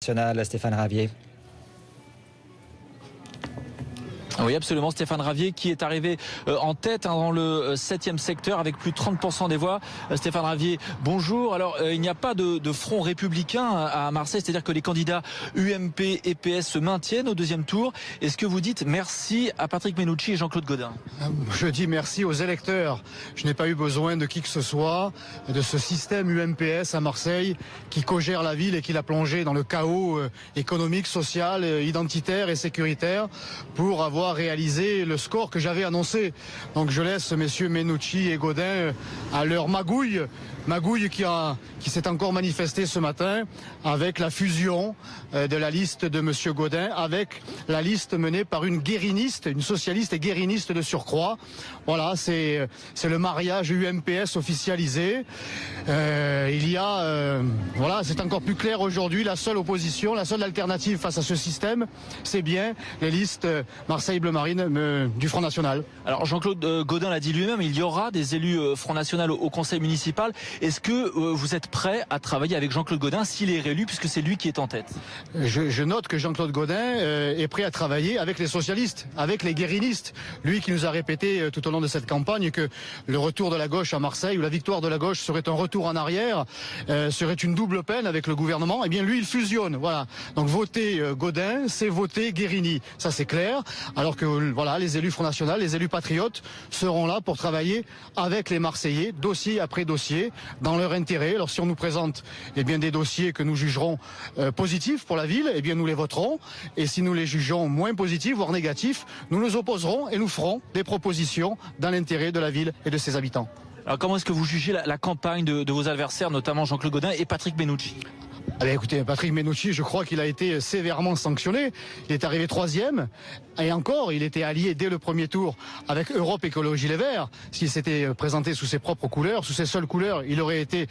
National, Stéphane Ravier. Oui, absolument. Stéphane Ravier qui est arrivé en tête dans le 7e secteur avec plus de 30% des voix. Stéphane Ravier, bonjour. Alors, il n'y a pas de front républicain à Marseille, c'est-à-dire que les candidats UMP et PS se maintiennent au deuxième tour. Est-ce que vous dites merci à Patrick Mennucci et Jean-Claude Gaudin? Je dis merci aux électeurs. Je n'ai pas eu besoin de qui que ce soit, de ce système UMPS à Marseille qui cogère la ville et qui l'a plongé dans le chaos économique, social, identitaire et sécuritaire pour avoir réalisé le score que j'avais annoncé. Donc je laisse messieurs Mennucci et Gaudin à leur magouille qui s'est encore manifestée ce matin avec la fusion de la liste de monsieur Gaudin avec la liste menée par une guériniste, une socialiste et guériniste de surcroît. Voilà, c'est le mariage UMPS officialisé. Voilà, c'est encore plus clair aujourd'hui. La seule opposition, la seule alternative face à ce système, c'est bien les listes Marseille Bleu Marine du Front National. Alors Jean-Claude Gaudin l'a dit lui-même, il y aura des élus Front National au conseil municipal. Est-ce que vous êtes prêt à travailler avec Jean-Claude Gaudin s'il est réélu, puisque c'est lui qui est en tête? Je note que Jean-Claude Gaudin est prêt à travailler avec les socialistes, avec les guérinistes. Lui qui nous a répété tout au long de cette campagne que le retour de la gauche à Marseille ou la victoire de la gauche serait un retour en arrière, serait une double peine avec le gouvernement. Eh bien lui il fusionne. Voilà. Donc voter Gaudin, c'est voter Guérini. Ça c'est clair. Alors que voilà, les élus Front National, les élus patriotes seront là pour travailler avec les Marseillais, dossier après dossier, dans leur intérêt. Alors si on nous présente des dossiers que nous jugerons positifs pour la ville, nous les voterons. Et si nous les jugeons moins positifs, voire négatifs, nous nous opposerons et nous ferons des propositions dans l'intérêt de la ville et de ses habitants. Alors comment est-ce que vous jugez la campagne de vos adversaires, notamment Jean-Claude Gaudin et Patrick Mennucci? Écoutez, Patrick Mennucci, je crois qu'il a été sévèrement sanctionné. Il est arrivé 3e. Et encore, il était allié dès le premier tour avec Europe Écologie Les Verts. S'il s'était présenté sous ses propres couleurs, sous ses seules couleurs, il aurait été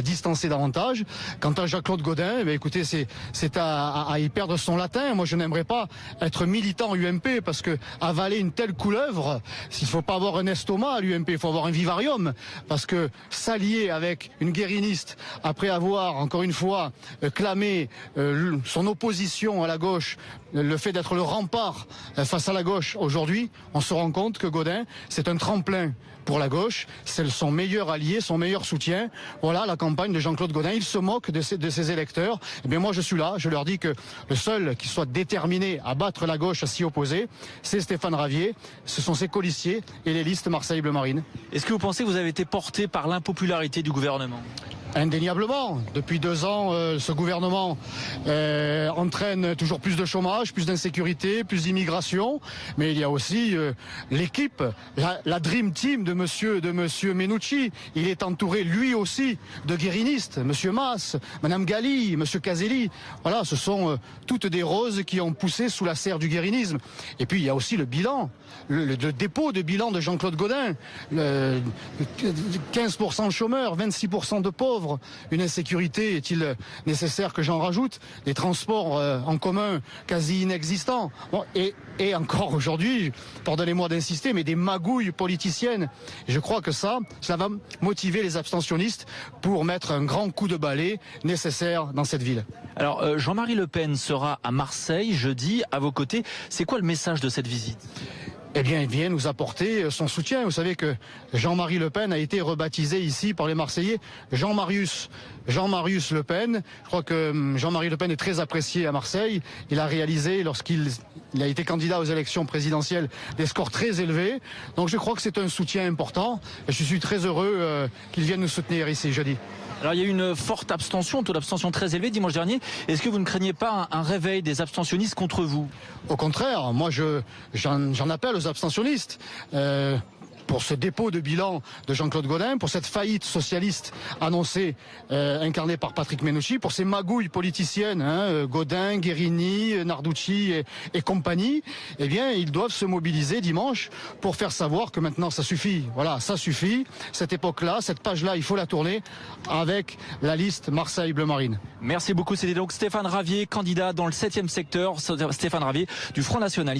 distancé davantage. Quant à Jean-Claude Gaudin, écoutez, c'est à y perdre son latin. Moi, je n'aimerais pas être militant UMP parce que avaler une telle couleuvre, il ne faut pas avoir un estomac à l'UMP, il faut avoir un vivarium. Parce que s'allier avec une guériniste après avoir, encore une fois, clamé son opposition à la gauche, le fait d'être le rempart face à la gauche aujourd'hui, on se rend compte que Gaudin, c'est un tremplin pour la gauche, c'est son meilleur allié, son meilleur soutien. Voilà la campagne de Jean-Claude Gaudin. Il se moque de ses électeurs. Moi je suis là, je leur dis que le seul qui soit déterminé à battre la gauche, à s'y opposer, c'est Stéphane Ravier, ce sont ses colistiers et les listes Marseille Bleu Marine. Est-ce que vous pensez que vous avez été porté par l'impopularité du gouvernement? Indéniablement. Depuis 2 ans, ce gouvernement entraîne toujours plus de chômage, plus d'insécurité, plus d'immigration. Mais il y a aussi l'équipe, la Dream Team de monsieur Mennucci. Il est entouré lui aussi de guérinistes. Monsieur Mas, Madame Galli, monsieur Caselli. Voilà, ce sont toutes des roses qui ont poussé sous la serre du guérinisme. Et puis il y a aussi le bilan, le dépôt de bilan de Jean-Claude Gaudin. 15% de chômeurs, 26% de pauvres. Une insécurité, est-il nécessaire que j'en rajoute? Des transports en commun quasi inexistants. Et encore aujourd'hui, pardonnez-moi d'insister, mais des magouilles politiciennes. Et je crois que cela va motiver les abstentionnistes pour mettre un grand coup de balai nécessaire dans cette ville. Alors Jean-Marie Le Pen sera à Marseille jeudi à vos côtés. C'est quoi le message de cette visite? Il vient nous apporter son soutien. Vous savez que Jean-Marie Le Pen a été rebaptisé ici par les Marseillais Jean-Marius Le Pen. Je crois que Jean-Marie Le Pen est très apprécié à Marseille. Il a réalisé, lorsqu'il a été candidat aux élections présidentielles, des scores très élevés. Donc je crois que c'est un soutien important. Et je suis très heureux qu'il vienne nous soutenir ici jeudi. Alors il y a eu une forte abstention, taux d'abstention très élevé dimanche dernier. Est-ce que vous ne craignez pas un réveil des abstentionnistes contre vous? Au contraire, moi j'en appelle aux abstentionnistes. Pour ce dépôt de bilan de Jean-Claude Gaudin, pour cette faillite socialiste annoncée, incarnée par Patrick Mennucci, pour ces magouilles politiciennes, Gaudin, Guérini, Narducci et compagnie, ils doivent se mobiliser dimanche pour faire savoir que maintenant ça suffit. Voilà, ça suffit. Cette époque-là, cette page-là, il faut la tourner avec la liste Marseille Bleu Marine. Merci beaucoup. C'était donc Stéphane Ravier, candidat dans le 7e secteur. Stéphane Ravier du Front National.